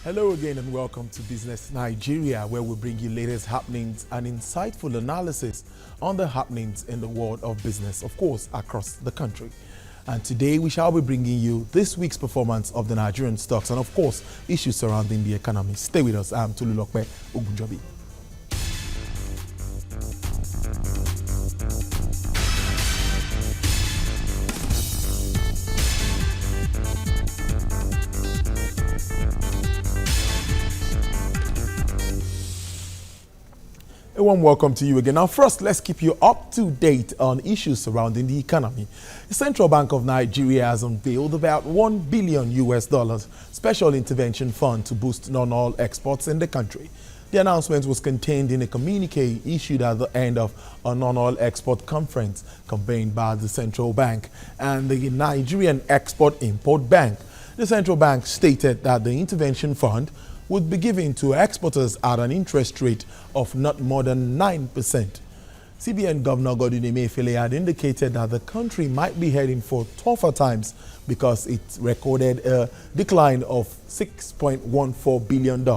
Hello again and welcome to Business Nigeria, where we bring you latest happenings and insightful analysis on the happenings in the world of business, of course, across the country. And today we shall be bringing you this week's performance of the Nigerian stocks and, of course, issues surrounding the economy. Stay with us. I'm Tululokpe Ogunjobi. A warm welcome to you again. Now, first, let's keep you up to date on issues surrounding the economy. The Central Bank of Nigeria has unveiled about $1 billion special intervention fund to boost non-oil exports in the country. The announcement was contained in a communique issued at the end of a non-oil export conference convened by the Central Bank and the Nigerian Export-Import Bank. The Central Bank stated that the intervention fund would be given to exporters at an interest rate of not more than 9%. CBN Governor Godwin Emefiele had indicated that the country might be heading for tougher times because it recorded a decline of $6.14 billion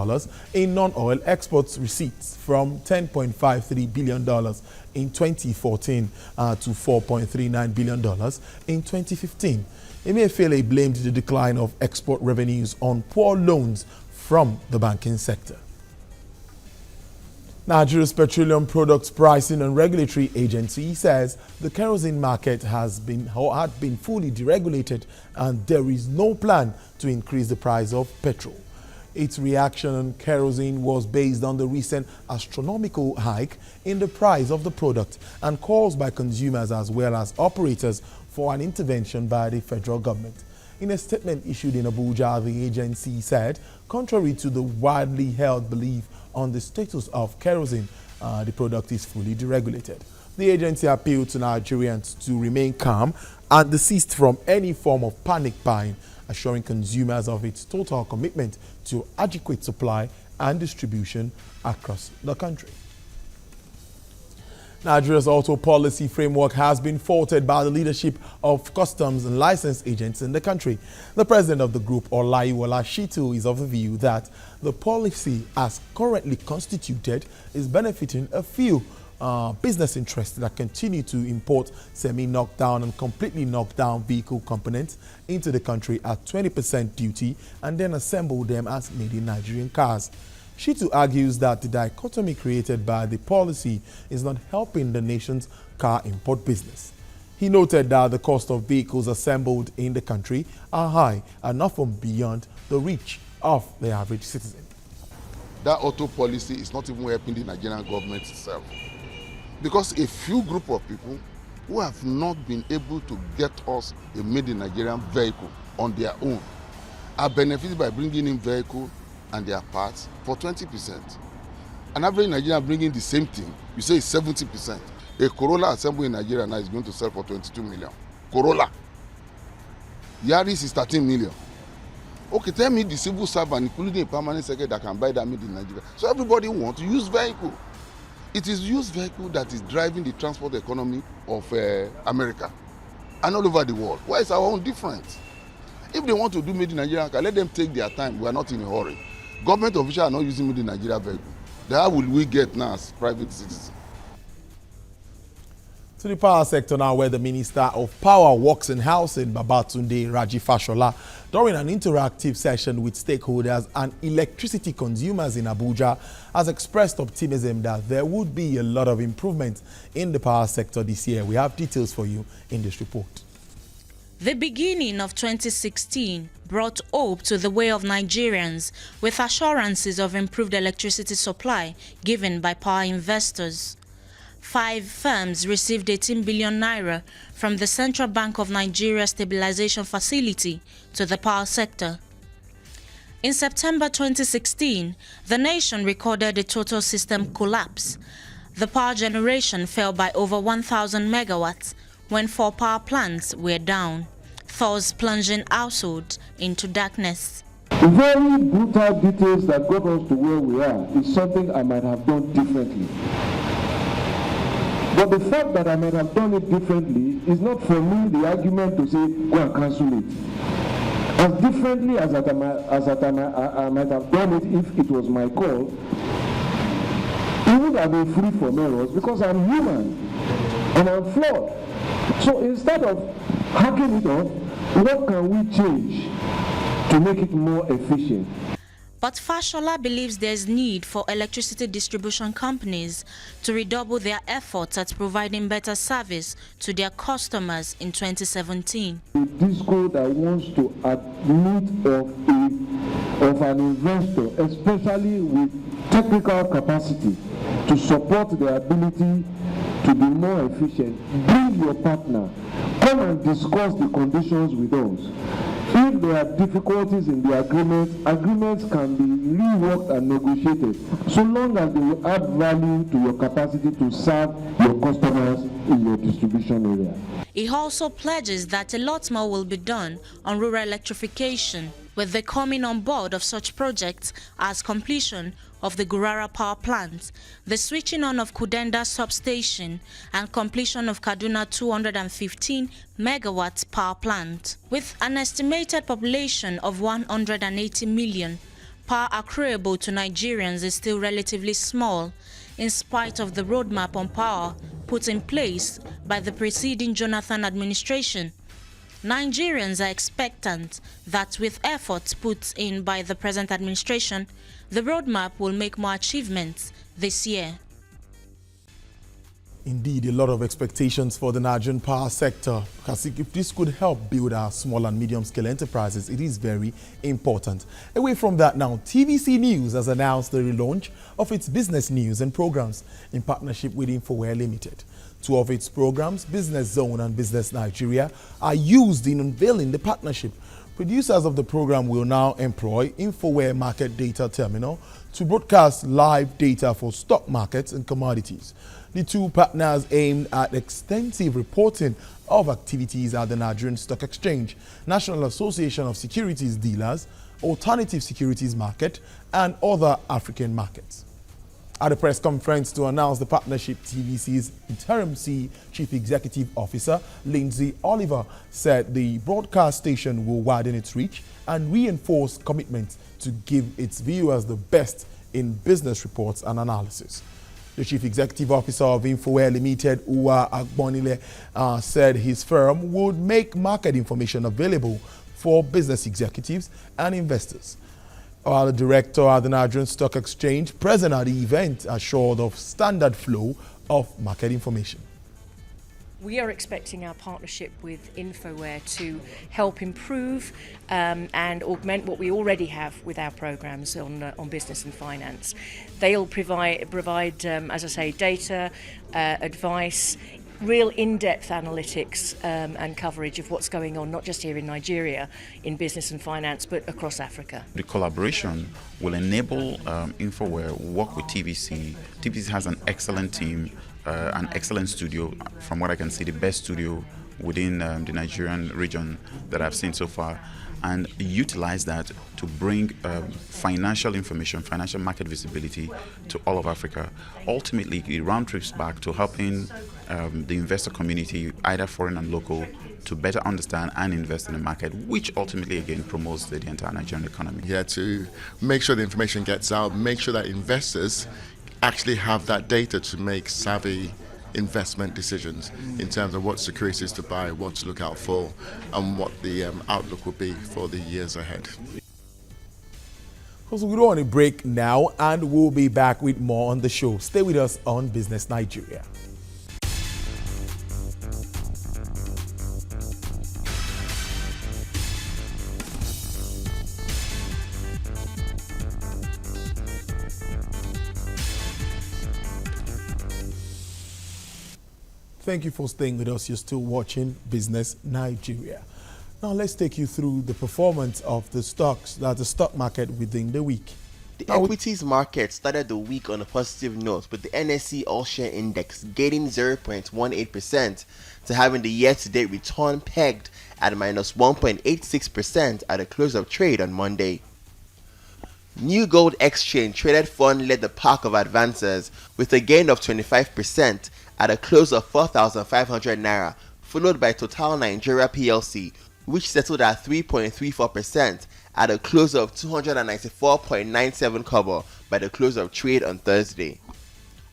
in non-oil exports receipts from $10.53 billion in 2014 to $4.39 billion in 2015. Emefiele blamed the decline of export revenues on poor loans from the banking sector. Nigeria's Petroleum Products Pricing and Regulatory Agency says the kerosene market had been fully deregulated and there is no plan to increase the price of petrol. Its reaction on kerosene was based on the recent astronomical hike in the price of the product and calls by consumers as well as operators for an intervention by the federal government. In a statement issued in Abuja, the agency said, contrary to the widely held belief on the status of kerosene, the product is fully deregulated. The agency appealed to Nigerians to remain calm and desist from any form of panic buying, assuring consumers of its total commitment to adequate supply and distribution across the country. Nigeria's auto policy framework has been faulted by the leadership of customs and license agents in the country. The president of the group, Olaiwola Shitu, is of the view that the policy as currently constituted is benefiting a few business interests that continue to import semi-knockdown and completely knockdown vehicle components into the country at 20% duty and then assemble them as made in Nigerian cars. Shitu argues that the dichotomy created by the policy is not helping the nation's car import business. He noted that the cost of vehicles assembled in the country are high and often beyond the reach of the average citizen. That auto policy is not even helping the Nigerian government itself, because a few group of people who have not been able to get us a made in Nigerian vehicle on their own are benefited by bringing in vehicle and their parts for 20%. An average Nigerian bringing the same thing, you say it's 70%. A Corolla assembled in Nigeria now is going to sell for 22 million. Corolla. Yaris is 13 million. Okay, tell me the civil servant, including a permanent secretary, that can buy that made in Nigeria. So everybody wants to use vehicle. It is used vehicle that is driving the transport economy of America and all over the world. Why is our own different? If they want to do made in Nigeria, let them take their time. We are not in a hurry. Government officials are not using made in Nigeria vehicle. How will we get now as private citizens? To the power sector now, where the Minister of Power, Works and Housing, Babatunde Raji Fashola, during an interactive session with stakeholders and electricity consumers in Abuja, has expressed optimism that there would be a lot of improvement in the power sector this year. We have details for you in this report. The beginning of 2016 brought hope to the way of Nigerians with assurances of improved electricity supply given by power investors. 5 firms received 18 billion naira from the Central Bank of Nigeria Stabilization Facility to the power sector. In September 2016, the nation recorded a total system collapse. The power generation fell by over 1,000 megawatts when 4 power plants were down, thus plunging households into darkness. The very brutal details that got us to where we are is something I might have done differently. But the fact that I might have done it differently is not for me the argument to say, go and cancel it. As differently as I might have done it if it was my call, it would have been free from errors because I'm human and I'm flawed. So instead of hacking it off, what can we change to make it more efficient? But Fashola believes there is need for electricity distribution companies to redouble their efforts at providing better service to their customers in 2017. A disco that wants to admit of an investor, especially with technical capacity, to support their ability to be more efficient, bring your partner, come and discuss the conditions with us. If there are difficulties in the agreements can be reworked and negotiated, so long as they will add value to your capacity to serve your customers in your distribution area. He also pledges that a lot more will be done on rural electrification, with the coming on board of such projects as completion of the Gurara power plant, the switching on of Kudenda substation, and completion of Kaduna 215 megawatts power plant. With an estimated population of 180 million, power accruable to Nigerians is still relatively small, in spite of the roadmap on power put in place by the preceding Jonathan administration. Nigerians are expectant that with efforts put in by the present administration, the roadmap will make more achievements this year. Indeed, a lot of expectations for the Nigerian power sector, because if this could help build our small and medium-scale enterprises, it is very important. Away from that now, TVC News has announced the relaunch of its business news and programs in partnership with Infoware Limited. Two of its programs, Business Zone and Business Nigeria, are used in unveiling the partnership. Producers of the program will now employ Infoware Market Data Terminal to broadcast live data for stock markets and commodities. The two partners aimed at extensive reporting of activities at the Nigerian Stock Exchange, National Association of Securities Dealers, Alternative Securities Market, and other African markets. At a press conference to announce the partnership, TVC's interim Chief Executive Officer, Lindsay Oliver, said the broadcast station will widen its reach and reinforce commitment to give its viewers the best in business reports and analysis. The Chief Executive Officer of Infoware Limited, Uwa Agbonile, said his firm would make market information available for business executives and investors. While the director at the Nigerian Stock Exchange, present at the event, assured of standard flow of market information. We are expecting our partnership with Infoware to help improve and augment what we already have with our programs on business and finance. They'll provide as I say, data, advice, real in-depth analytics and coverage of what's going on, not just here in Nigeria, in business and finance, but across Africa. The collaboration will enable Infoware work with TVC. TVC has an excellent team, an excellent studio, from what I can see, the best studio within the Nigerian region that I've seen so far, and utilize that to bring financial information, financial market visibility to all of Africa. Ultimately, it round trips back to helping the investor community, either foreign and local, to better understand and invest in the market, which ultimately again promotes the entire Nigerian economy. Yeah, to make sure the information gets out, make sure that investors actually have that data to make savvy investment decisions in terms of what securities to buy, what to look out for, and what the outlook will be for the years ahead. So we're on a break now, and we'll be back with more on the show. Stay with us on Business Nigeria. Thank you for staying with us. You're still watching Business Nigeria. Now let's take you through the performance of the stocks, the stock market within the week. The equities market started the week on a positive note, with the NSE All-Share Index gaining 0.18% to having the year-to-date return pegged at minus 1.86% at the close of trade on Monday. New Gold Exchange Traded Fund led the pack of advancers with a gain of 25% at a close of 4,500 naira, followed by Total Nigeria PLC, which settled at 3.34% at a close of 294.97 kobo by the close of trade on Thursday.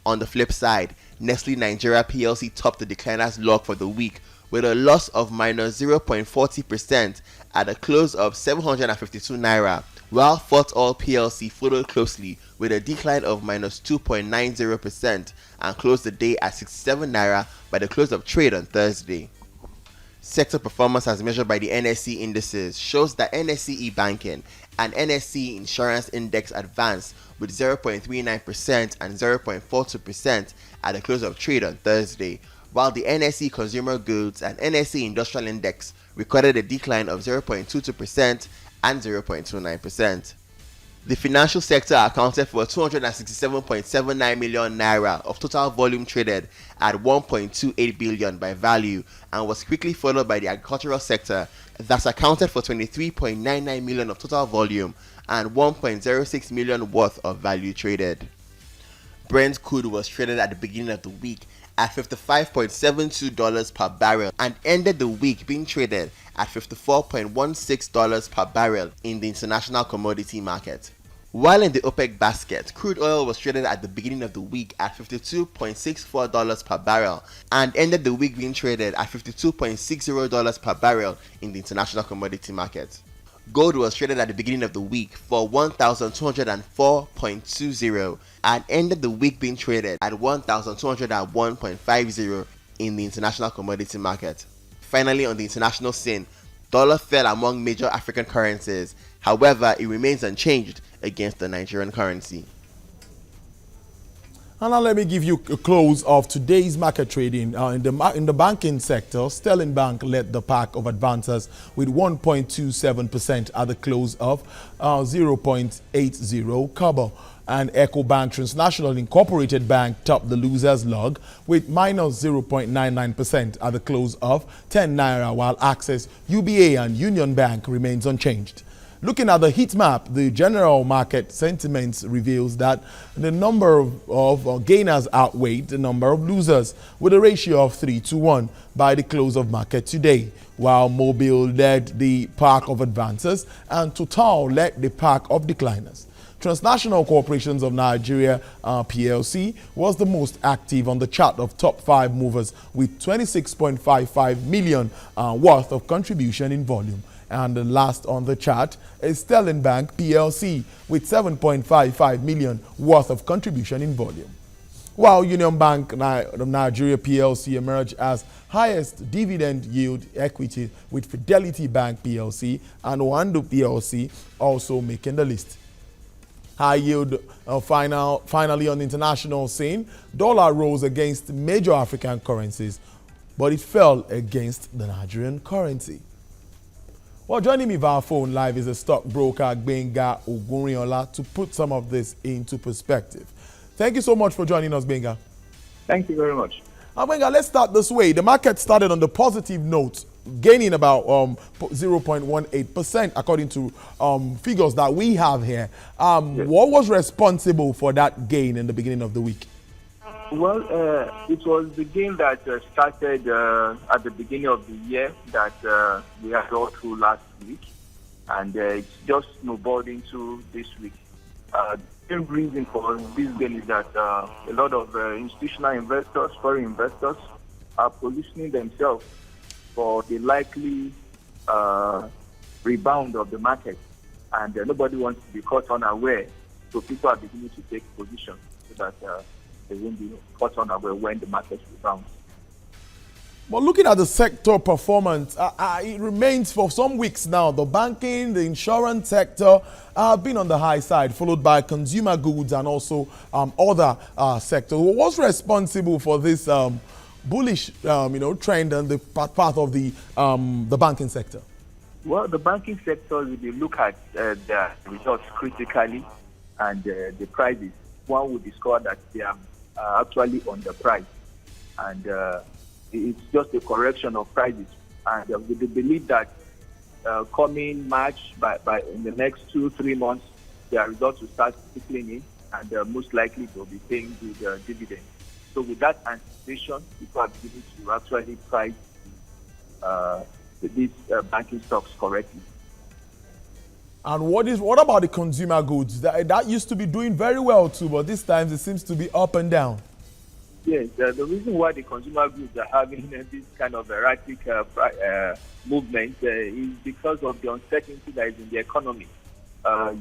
On the flip side, Nestle Nigeria PLC topped the decliners log for the week with a loss of minus 0.40% at a close of 752 naira, while Fort Oil PLC followed closely with a decline of minus 2.90% and closed the day at 67 naira by the close of trade on Thursday. Sector performance as measured by the NSE indices shows that NSE banking and NSE insurance index advanced with 0.39% and 0.42% at the close of trade on Thursday, while the NSE consumer goods and NSE industrial index recorded a decline of 0.22% and 0.29%. The financial sector accounted for 267.79 million naira of total volume traded at 1.28 billion by value and was quickly followed by the agricultural sector that accounted for 23.99 million of total volume and 1.06 million worth of value traded. Brent crude was traded at the beginning of the week at $55.72 per barrel and ended the week being traded at $54.16 per barrel in the international commodity market. While in the OPEC basket, crude oil was traded at the beginning of the week at $52.64 per barrel and ended the week being traded at $52.60 per barrel in the international commodity market. Gold was traded at the beginning of the week for $1,204.20 and ended the week being traded at $1,201.50 in the international commodity market. Finally, on the international scene, dollar fell among major African currencies. However, it remains unchanged against the Nigerian currency. And now let me give you a close of today's market trading. In the banking sector, Sterling Bank led the pack of advances with 1.27% at the close of 0.80 kobo. And EcoBank Transnational Incorporated Bank topped the losers log with minus 0.99% at the close of 10 naira, while Access, UBA and Union Bank remains unchanged. Looking at the heat map, the general market sentiments reveals that the number of gainers outweighed the number of losers with a ratio of 3-1 by the close of market today, while Mobil led the pack of advances and Total led the pack of decliners. Transnational Corporations of Nigeria PLC was the most active on the chart of top 5 movers with 26.55 million worth of contribution in volume. And the last on the chart is Sterling Bank PLC with 7.55 million worth of contribution in volume. While Union Bank of Nigeria PLC emerged as highest dividend yield equity with Fidelity Bank PLC and Oando PLC also making the list. High yield finally on the international scene, dollar rose against major African currencies, but it fell against the Nigerian currency. Well, joining me via phone live is a stockbroker, Benga Ogunriola, to put some of this into perspective. Thank you so much for joining us, Benga. Thank you very much. Benga, let's start this way. The market started on the positive note, gaining about 0.18% according to figures that we have here. Yes. What was responsible for that gain in the beginning of the week? Well, it was the game that started at the beginning of the year that we had gone through last week, and it's just snowballed into this week. The main reason for this game is that a lot of institutional investors, foreign investors, are positioning themselves for the likely rebound of the market, and nobody wants to be caught unaware, so people are beginning to take position so that they won't be caught unaware when the market rebounds. Well, looking at the sector performance, it remains for some weeks now. The banking, the insurance sector have been on the high side, followed by consumer goods and also other sectors. What's responsible for this bullish, trend on the path of the banking sector? Well, the banking sector, if you look at the results critically and the prices, one would discover that they are actually underpriced, and it's just a correction of prices. And we believe that coming March, by in the next 2-3 months, their results will start trickling in, and most likely they'll be paying good dividends. So with that anticipation, people are beginning to actually price these banking stocks correctly. And what about the consumer goods? That used to be doing very well too, but this time it seems to be up and down. Yes, the reason why the consumer goods are having this kind of erratic movement is because of the uncertainty that is in the economy.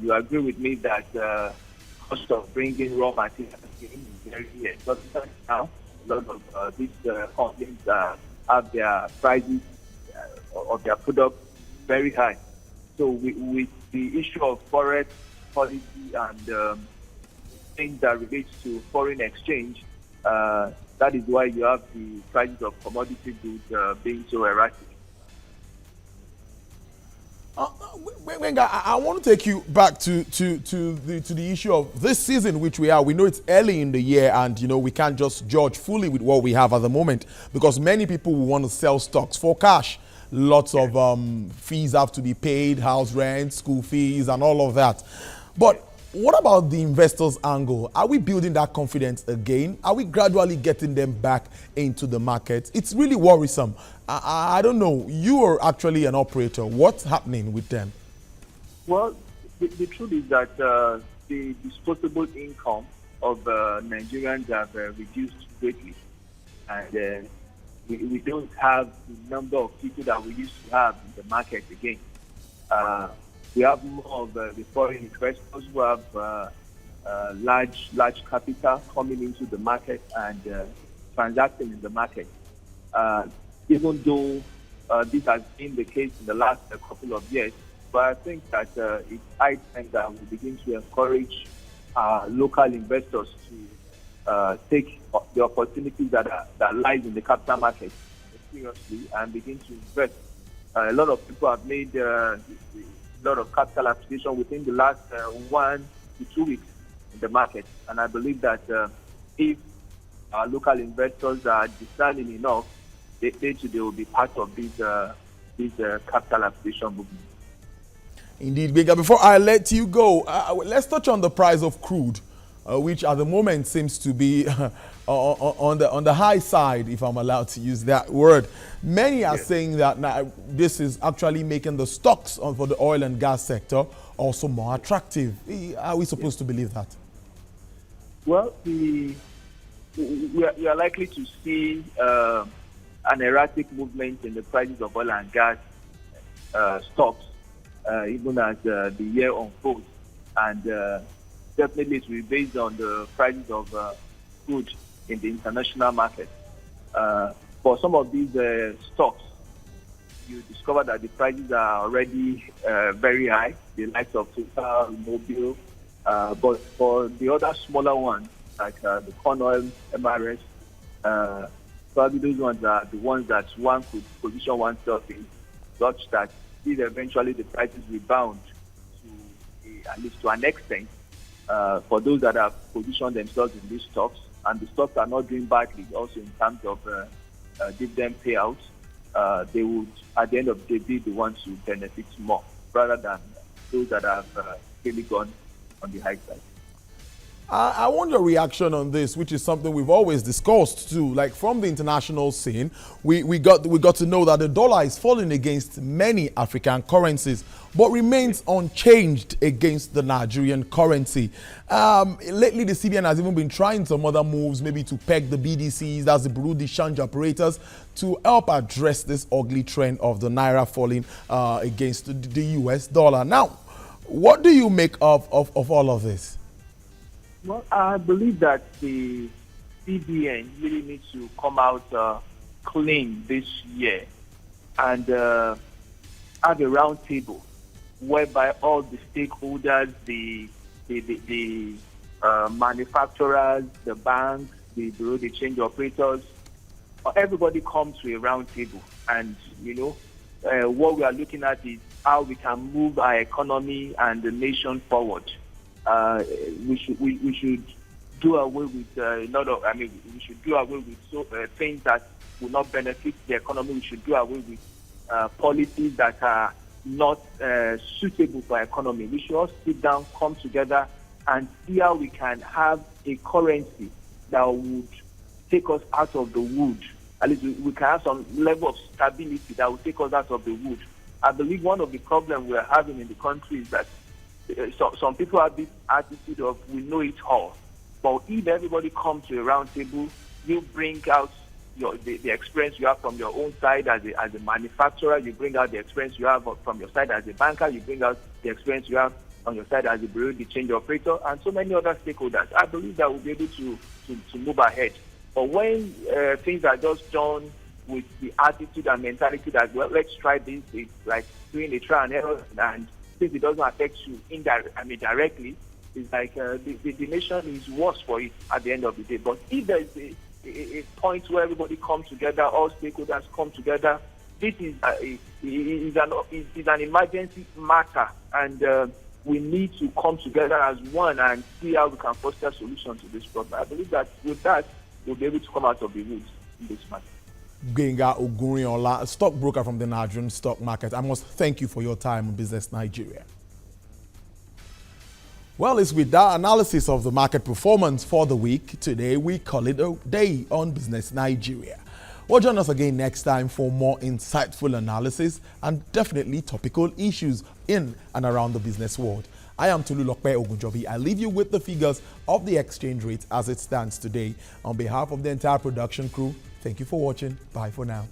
You agree with me that cost of bringing raw materials in is very exorbitant now. A lot of these companies have their prices of their products very high. So with the issue of forex policy and things that relates to foreign exchange, that is why you have the prices of commodity goods being so erratic. Wenga, I want to take you back to the issue of this season, which we are. We know it's early in the year, and we can't just judge fully with what we have at the moment, because many people will want to sell stocks for cash. Lots of fees have to be paid, house rent, school fees, and all of that. But what about the investors' angle? Are we building that confidence again? Are we gradually getting them back into the market? It's really worrisome. I don't know. You are actually an operator. What's happening with them? Well, the truth is that the disposable income of Nigerians have reduced greatly. And we don't have the number of people that we used to have in the market again. We have more of the foreign investors who have large capital coming into the market and transacting in the market. Even though this has been the case in the last couple of years, but I think that it's high time that we begin to encourage local investors to take the opportunities that lies in the capital market seriously and begin to invest. A lot of people have made a lot of capital appreciation within the last 1 to 2 weeks in the market, and I believe that if our local investors are discerning enough, they will be part of this capital appreciation movement. Indeed, Bigger. Before I let you go, let's touch on the price of crude, which at the moment seems to be on the high side, if I'm allowed to use that word. Many are saying that now this is actually making the stocks for the oil and gas sector also more attractive. Are we supposed to believe that? Well, we are likely to see an erratic movement in the prices of oil and gas stocks, even as the year unfolds. And definitely it will be based on the prices of crude in the international market. For some of these stocks, you discover that the prices are already very high, the likes of Total, Mobil. But for the other smaller ones, like the corn oil, MRS, probably those ones are the ones that one could position oneself in, such that if eventually the prices rebound to at least to an extent, for those that have positioned themselves in these stocks, and the stocks are not doing badly also in terms of dividend payouts, they would, at the end of the day, be the ones who benefit more, rather than those that have really gone on the high side. I want your reaction on this, which is something we've always discussed too. Like from the international scene, we got to know that the dollar is falling against many African currencies, but remains unchanged against the Nigerian currency. Lately, the CBN has even been trying some other moves, maybe to peg the BDCs, that's the Bureau de Change operators, to help address this ugly trend of the naira falling against the US dollar. Now, what do you make of all of this? Well, I believe that the CBN really needs to come out clean this year and have a round table whereby all the stakeholders, the manufacturers, the banks, the Bureau de Change operators, everybody comes to a round table. And, what we are looking at is how we can move our economy and the nation forward. We should do away with we should do away with things that will not benefit the economy. We should do away with policies that are not suitable for economy. We should all sit down, come together, and see how we can have a currency that would take us out of the wood at least we can have some level of stability that will take us out of the wood. I believe one of the problems we are having in the country is that some people have this attitude of we know it all. But if everybody comes to a round table, you bring out the experience you have from your own side as a manufacturer, you bring out the experience you have from your side as a banker, you bring out the experience you have on your side as a bureau de change operator, and so many other stakeholders. I believe that we'll be able to move ahead. But when things are just done with the attitude and mentality that, well, let's try this, it's like doing a trial and error, and since it doesn't affect you directly, it's like the nation is worse for it at the end of the day. But if there's a point where everybody comes together, all stakeholders come together, this is an emergency matter, and we need to come together as one and see how we can foster solutions to this problem. I believe that with that, we'll be able to come out of the woods in this matter. Genga Ogunriola, stockbroker from the Nigerian stock market. I must thank you for your time on Business Nigeria. Well, it's with that analysis of the market performance for the week. Today, we call it a day on Business Nigeria. Well, join us again next time for more insightful analysis and definitely topical issues in and around the business world. I am Tolu Lokpe Ogunjobi. I leave you with the figures of the exchange rate as it stands today. On behalf of the entire production crew, thank you for watching. Bye for now.